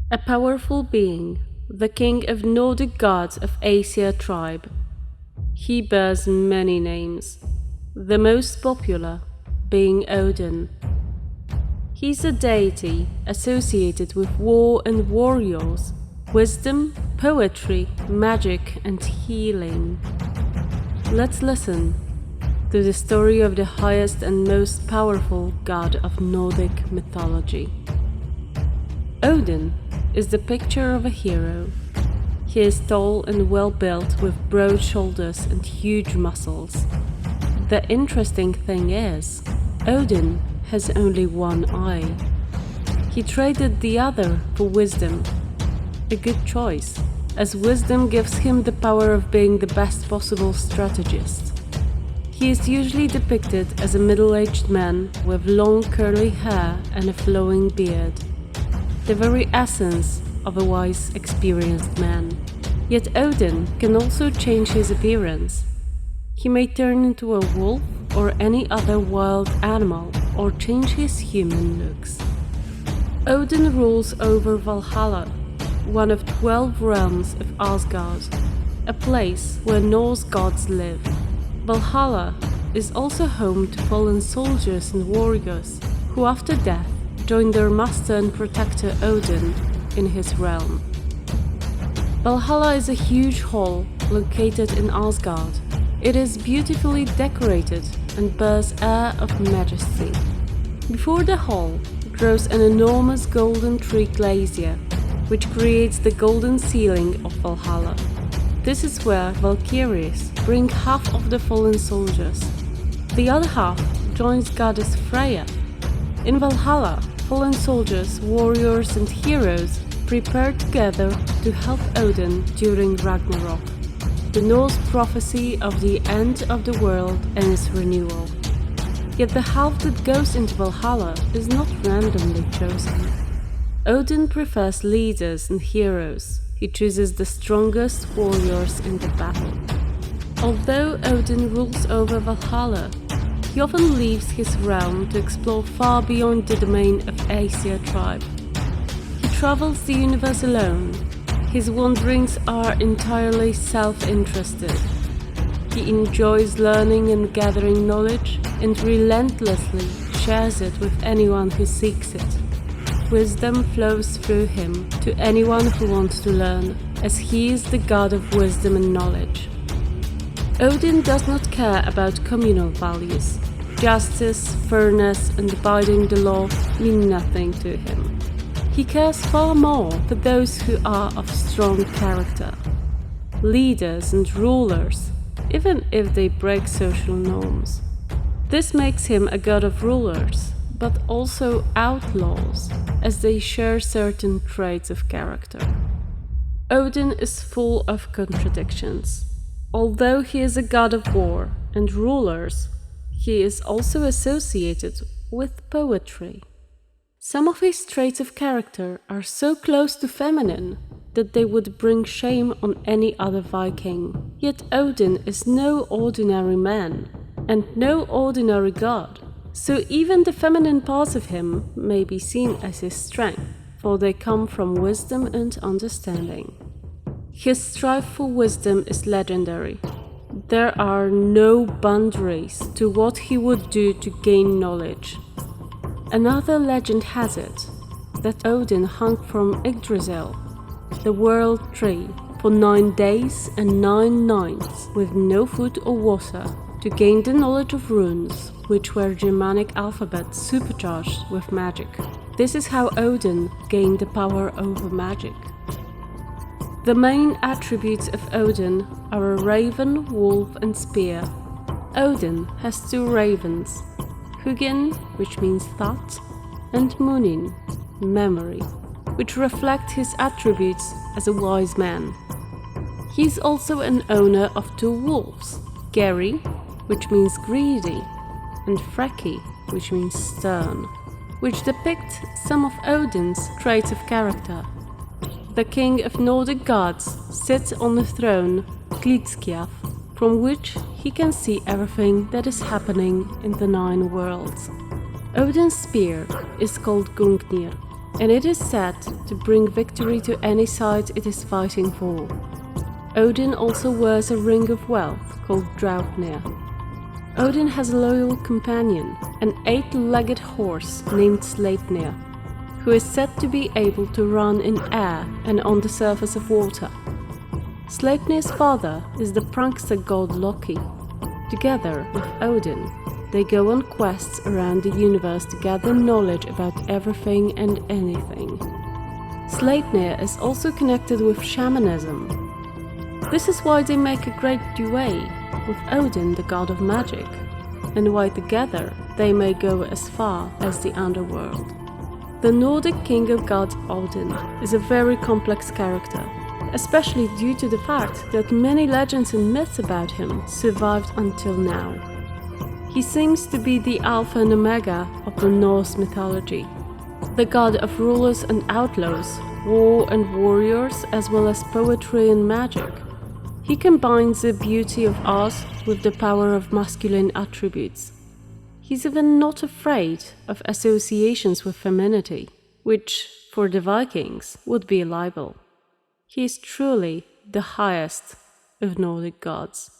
A powerful being, the king of Nordic gods of Asia tribe. He bears many names, the most popular being Odin. He's a deity associated with war and warriors, wisdom, poetry, magic, and healing. Let's listen to the story of the highest and most powerful god of Nordic mythology. Odin is the picture of a hero. He is tall and well built with broad shoulders and huge muscles. The interesting thing is, Odin has only one eye. He traded the other for wisdom. A good choice, as wisdom gives him the power of being the best possible strategist. He is usually depicted as a middle-aged man with long curly hair and a flowing beard, the very essence of a wise, experienced man. Yet Odin can also change his appearance. He may turn into a wolf or any other wild animal, or change his human looks. Odin rules over Valhalla, one of 12 realms of Asgard, a place where Norse gods live. Valhalla is also home to fallen soldiers and warriors who after death join their master and protector Odin in his realm. Valhalla is a huge hall located in Asgard. It is beautifully decorated and bears air of majesty. Before the hall grows an enormous golden tree glacier, which creates the golden ceiling of Valhalla. This is where Valkyries bring half of the fallen soldiers. The other half joins goddess Freya. In Valhalla, fallen soldiers, warriors, and heroes prepare together to help Odin during Ragnarok, the Norse prophecy of the end of the world and its renewal. Yet the half that goes into Valhalla is not randomly chosen. Odin prefers leaders and heroes. He chooses the strongest warriors in the battle. Although Odin rules over Valhalla, he often leaves his realm to explore far beyond the domain of Asia tribe. He travels the universe alone. His wanderings are entirely self-interested. He enjoys learning and gathering knowledge and relentlessly shares it with anyone who seeks it. Wisdom flows through him to anyone who wants to learn, as he is the god of wisdom and knowledge. Odin does not care about communal values. Justice, fairness, and abiding the law mean nothing to him. He cares far more for those who are of strong character, leaders and rulers, even if they break social norms. This makes him a god of rulers, but also outlaws, as they share certain traits of character. Odin is full of contradictions. Although he is a god of war and rulers, he is also associated with poetry. Some of his traits of character are so close to feminine that they would bring shame on any other Viking. Yet Odin is no ordinary man, and no ordinary god. So even the feminine parts of him may be seen as his strength, for they come from wisdom and understanding. His strive for wisdom is legendary. There are no boundaries to what he would do to gain knowledge. Another legend has it that Odin hung from Yggdrasil, the world tree, for 9 days and 9 nights with no food or water to gain the knowledge of runes, which were Germanic alphabets supercharged with magic. This is how Odin gained the power over magic. The main attributes of Odin are a raven, wolf, and spear. Odin has 2 ravens, Hugin, which means thought, and Munin, memory, which reflect his attributes as a wise man. He is also an owner of 2 wolves, Geri, which means greedy, and Freki, which means stern, which depict some of Odin's traits of character. The king of Nordic gods sits on the throne, Glitskjalf, from which he can see everything that is happening in the 9 worlds. Odin's spear is called Gungnir. and it is said to bring victory to any side it is fighting for. Odin also wears a ring of wealth called Draupnir. Odin has a loyal companion, an 8-legged horse named Sleipnir, who is said to be able to run in air and on the surface of water. Sleipnir's father is the prankster god Loki. Together with Odin, they go on quests around the universe to gather knowledge about everything and anything. Sleipnir is also connected with shamanism. This is why they make a great duet with Odin, the god of magic, and why together they may go as far as the underworld. The Nordic king of gods Odin is a very complex character, especially due to the fact that many legends and myths about him survived until now. He seems to be the Alpha and Omega of the Norse mythology, the god of rulers and outlaws, war and warriors, as well as poetry and magic. He combines the beauty of art with the power of masculine attributes. He's even not afraid of associations with femininity, which, for the Vikings, would be a libel. He is truly the highest of Nordic gods.